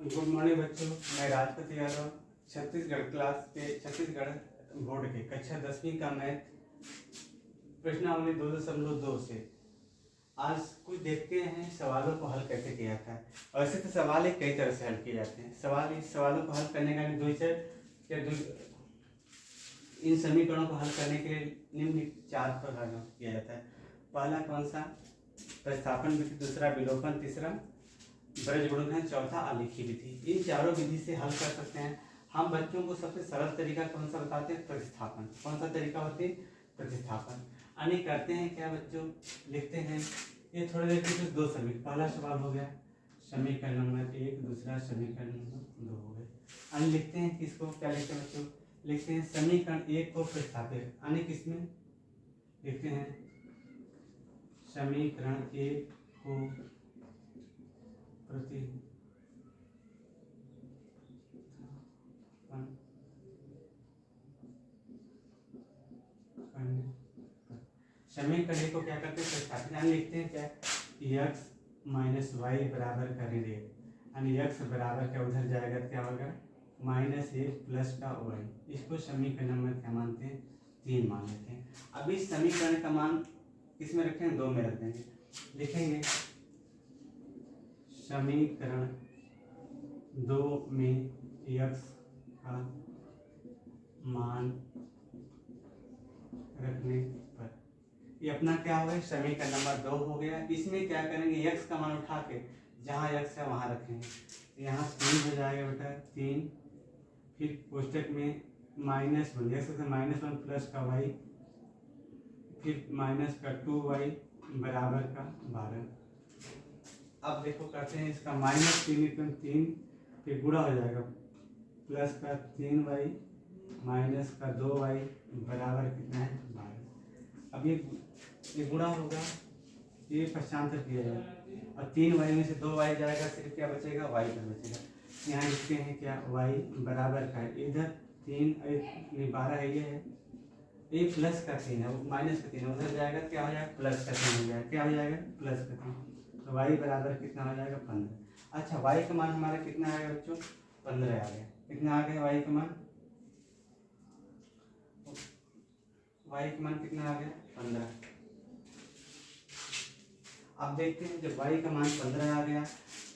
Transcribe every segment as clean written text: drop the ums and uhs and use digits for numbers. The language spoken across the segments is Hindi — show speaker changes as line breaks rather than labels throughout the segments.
गुड मॉर्निंग बच्चों, मैं राजपति यादव छत्तीसगढ़ क्लास के छत्तीसगढ़ बोर्ड के कक्षा 10वीं का मैथ प्रश्नावली 2.2 से आज कुछ देखते हैं सवालों को हल कैसे किया था। वैसे तो सवाल ही कई तरह से हल किए जाते हैं। सवालों को हल करने का इन समीकरणों को हल करने के लिए निम्नलिखित 4 प्रकार किया जाता है। पहला कौन सा? प्रतिस्थापन विधि, दूसरा विलोपन, तीसरा ब्रज गुणन, चौथा आलेखी विधि। इन चारों विधि से हल कर सकते हैं। हम बच्चों को सबसे सरल तरीका कौन सा बताते हैं? प्रतिस्थापन। कौन सा तरीका होती है? प्रतिस्थापन। यानी करते हैं क्या बच्चों, लिखते हैं ये थोड़ी देर के दो समीकरण। पहला सवाल हो गया समीकरण नंबर 1, दूसरा समीकरण नंबर 2 हो गए। यानी लिखते हैं किसको, क्या लिखते हैं बच्चों? लिखते हैं समीकरण 1 को प्रतिस्थापित, यानी किसमें लिखते हैं समीकरण 1 को समीकरण को क्या करते हैं? प्रतिस्थापित। यानी लिखते हैं क्या, x माइनस वाई बराबर का ऋण 1, यानी x बराबर क्या उधर जाएगा, क्या होगा -1 प्लस का y। इसको समीकरण नंबर क्या मानते हैं? 3 मान लेते हैं। अब इस समीकरण का मान किसमें रखेंगे? 2 में रख देंगे। लिखेंगे समीकरण 2 में x का मान रखने पर ये अपना क्या हो गया, समीकरण नंबर 2 हो गया। इसमें क्या करेंगे, x का मान उठा के जहाँ x है वहाँ रखेंगे। यहाँ 3 हो जाएगा बेटा 3, फिर कोष्टक में -1 प्लस का y, फिर माइनस का 2y बराबर का 12। अब देखो करते हैं इसका -3, फिर गुणा हो जाएगा प्लस का 3y माइनस का 2y बराबर कितना है 12। अब ये गुणा होगा, ये पश्चांतर किया जाएगा और 3y में से 2y जाएगा, सिर्फ क्या बचेगा, y पर बचेगा। यहाँ लिखते हैं क्या, y बराबर का है इधर 3 12 है, ये है, ये प्लस का 3 है, माइनस का 3 है, उधर जाएगा क्या हो जाएगा, प्लस का 3 हो जाएगा, क्या हो जाएगा, प्लस का 3। तो y बराबर कितना हो जाएगा 15। अच्छा y का मान हमारा कितना आएगा बच्चों, 15 आ गया। कितना आ गया y का मान, y का मान कितना आ गया 15। अब देखते हैं जब y का मान 15 आ गया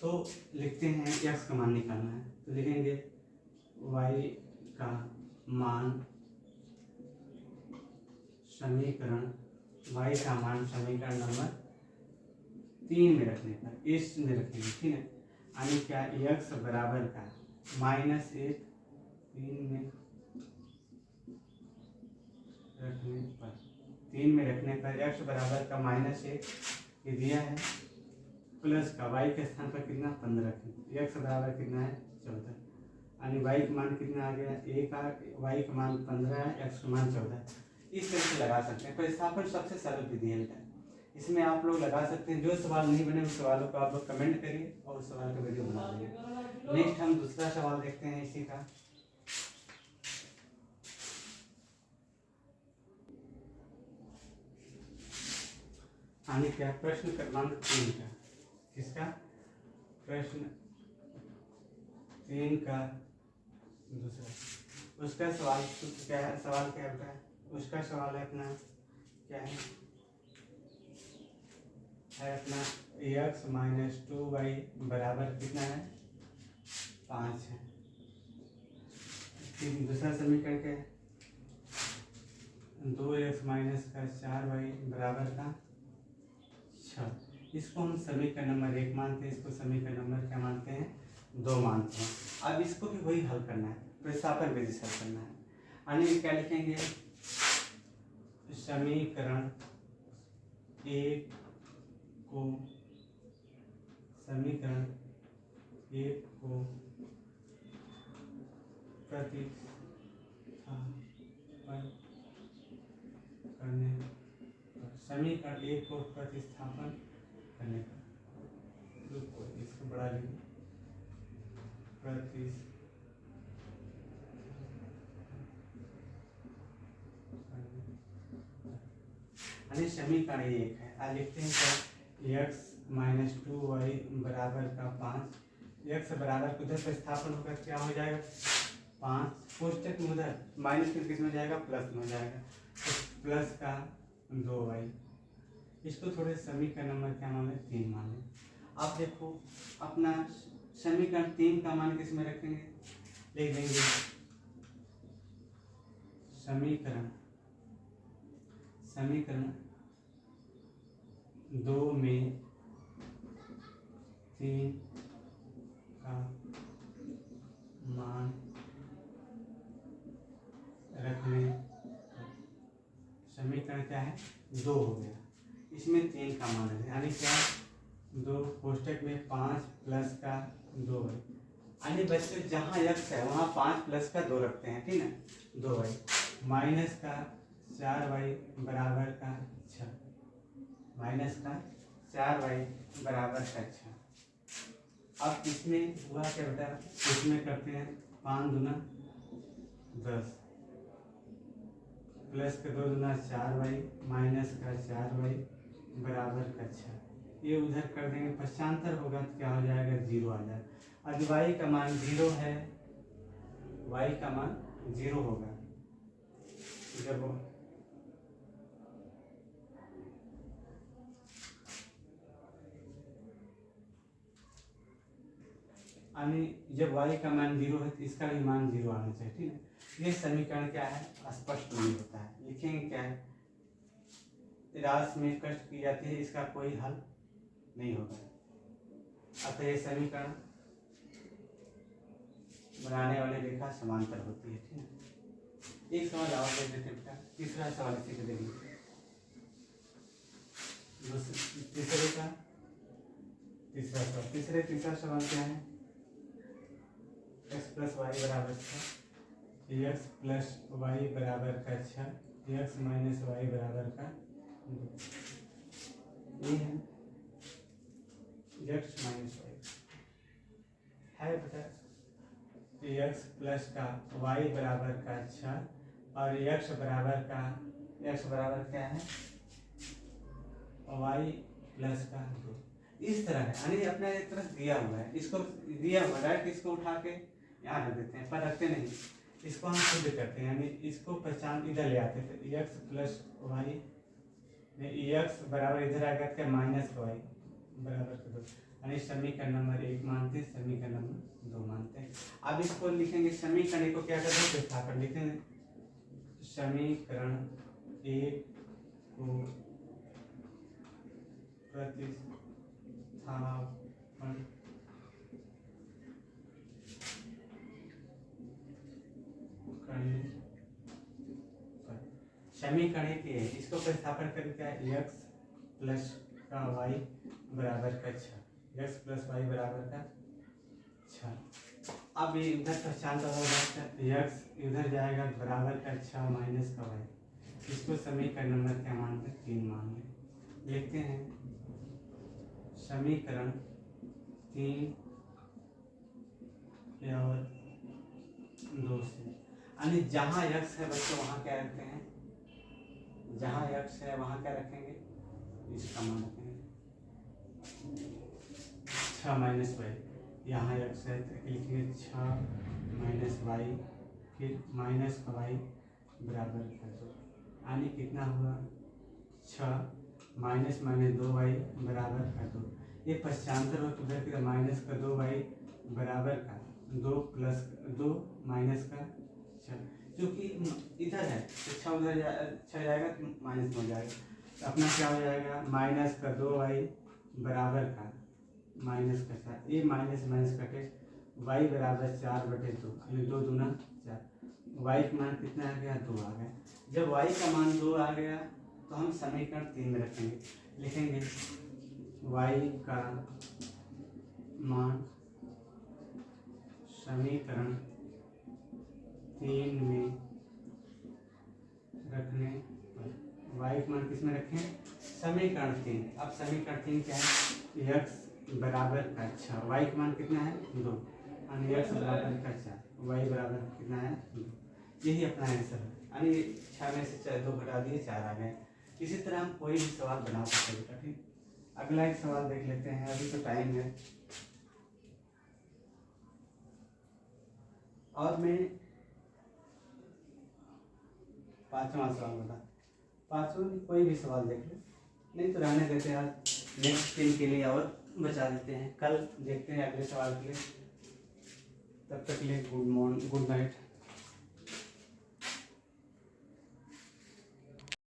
तो लिखते हैं x का मान निकालना है। तो लिखेंगे y का मान समीकरण नंबर 3 में रखने पर, इस में रखेंगे, ठीक है। यानी क्या, x बराबर का -1 3 में रखने पर x बराबर का -1 ये दिया है, प्लस का y के स्थान पर कितना 15 रखें, x बराबर कितना है 14। यानी y का मान कितना आ गया, y का मान 15 है, x का मान 14 है। इस तरह से लगा सकते हैं। प्रतिस्थापन सबसे सरल विधि है बेटा, इसमें आप लोग लगा सकते हैं। जो सवाल नहीं बने उस सवालों को आप लोग कमेंट करिए और उस सवाल का वीडियो बना दीजिए। नेक्स्ट हम दूसरा सवाल देखते हैं इसी का। यानी क्या, प्रश्न क्रमांक 3 का, किसका, प्रश्न 3 का दूसरा, उसका सवाल क्या है, सवाल क्या होता है, उसका सवाल है अपना क्या है अपना x माइनस 2y बराबर कितना है 5 है। फिर दूसरा समीकरण क्या है, 2x माइनस का 4y बराबर का 6। इसको हम समीकरण नंबर 1 मानते हैं, इसको समीकरण नंबर क्या मानते हैं, 2 मानते हैं। अब इसको भी वही हल करना है, प्रतिस्थापन विधि से हल करना है। यानी क्या लिखेंगे, समीकरण 1 को प्रतिस्थापन करने पर इसको बढ़ा लेंगे, यानी समीकरण 1 है। आज लिखते हैं क्या, x माइनस 2y बराबर का 5 x बराबर उधर प्रतिस्थापन होगा क्या हो जाएगा 5 कोष्टक में उधर माइनस फिर किस में जाएगा प्लस में हो जाएगा तो प्लस का 2y। इसको थोड़े समीकरण नंबर क्या मान लें 3 मान लें। अब देखो अपना समीकरण 3 का मान किस में रखेंगे लिख देंगे समीकरण 2 में 3 का मान रखने समीकरण क्या है 2 हो गया इसमें 3 का मान रखें यानी क्या 2 कोष्टक में 5 प्लस का 2 है यानी बच्चे जहाँ x है वहाँ 5 प्लस का 2 रखते हैं ठीक है 2y माइनस का 4y बराबर का 6 माइनस का 4y बराबर का 6। अब इसमें हुआ क्या बेटा इसमें करते हैं 5 दूना 10 प्लस का 2 दूना 4y माइनस का 4y बराबर का 6। ये उधर कर देंगे पश्चांतर होगा तो क्या हो जाएगा 0 आ जाएगा। अब y का मान 0 है y का मान 0 होगा जब यानी जब y का मान 0 है तो इसका भी मान 0 आना चाहिए ठीक है। ये समीकरण क्या है स्पष्ट नहीं होता है लिखेंगे क्या है राशि में कष्ट की जाती है इसका कोई हल नहीं होगा अतः ये समीकरण बनाने वाली रेखा समांतर होती है ठीक है। एक सवाल और देख लेते हैं बेटा तीसरा सवाल इसी को देखेंगे तीसरा सवाल क्या है x प्लस वाई बराबर 6 x प्लस वाई बराबर का 6 x माइनस वाई बराबर का 2 ये है x माइनस वाई है बेटा x प्लस का y बराबर का 6 और x बराबर क्या है y प्लस का 2 इस तरह है यानी अपना एक तरह दिया हुआ है इसको दिया हुआ है इसको उठा के यहाँ रख देते हैं पर रखते नहीं इसको हम खुद करते हैं यानी इसको पहचान इधर ले आते थे x प्लस वाई x बराबर इधर आ गया क्या माइनस वाई बराबर का 2 यानी समीकरण नंबर 1 मानते हैं समीकरण नंबर 2 मानते हैं। अब इसको लिखेंगे समीकरण को क्या करते हैं प्रतिस्थापन लिखेंगे समीकरण 1 को प्रतिस्थापन समीकरण एक है इसको प्रतिस्थापन करके क्या है x प्लस का y बराबर का 6 x प्लस y बराबर का 6। अब ये इधर पहचानता होगा x इधर जाएगा बराबर का 6 माइनस का y इसको समीकरण नंबर क्या मानते हैं 3 मान लें लिखते हैं समीकरण 3 और 2 से यानी जहाँ x है बच्चों वहाँ क्या रखते हैं जहाँ x है वहाँ क्या रखेंगे इसका मान रखेंगे 6 माइनस वाई यहाँ x है तो लिखेंगे 6 माइनस वाई फिर माइनस का वाई बराबर का 2 यानी कितना हुआ 6 माइनस 2 वाई बराबर का 2। ये पश्चांतर हो तो उधर माइनस का 2 वाई बराबर का 2 प्लस 2 माइनस का 6 क्योंकि इधर है तो 6 उधर 6 जाएगा तो माइनस में हो जाएगा तो अपना क्या हो जाएगा माइनस का 2 वाई बराबर का माइनस का 4 ये माइनस कटे वाई बराबर 4/2 यानी 2 दूना 4 वाई का मान कितना आ गया 2 आ गया। जब वाई का मान 2 आ गया तो हम समीकरण 3 में रखेंगे लिखेंगे वाई का मान समीकरण 3 में रखने वाई का मान किस में रखें समीकरण 3। अब समीकरण 3 क्या है x बराबर का 6 वाई का मान कितना है 2 यानी x बराबर का 4 वाई बराबर कितना है 2 यही अपना आंसर है यानी 6 में से 2 घटा दिए 4 आ गए। इसी तरह हम कोई भी सवाल बना सकते हैं ठीक। अगला एक सवाल देख लेते हैं अभी तो टाइम है और मैं 5वां सवाल बता, 5वां कोई भी सवाल देख लो, नहीं तो रहने देते हैं, आज नेक्स्ट दिन के लिए और बचा देते हैं, कल देखते हैं अगले सवाल के लिए। तब तक के लिए गुड नाइट।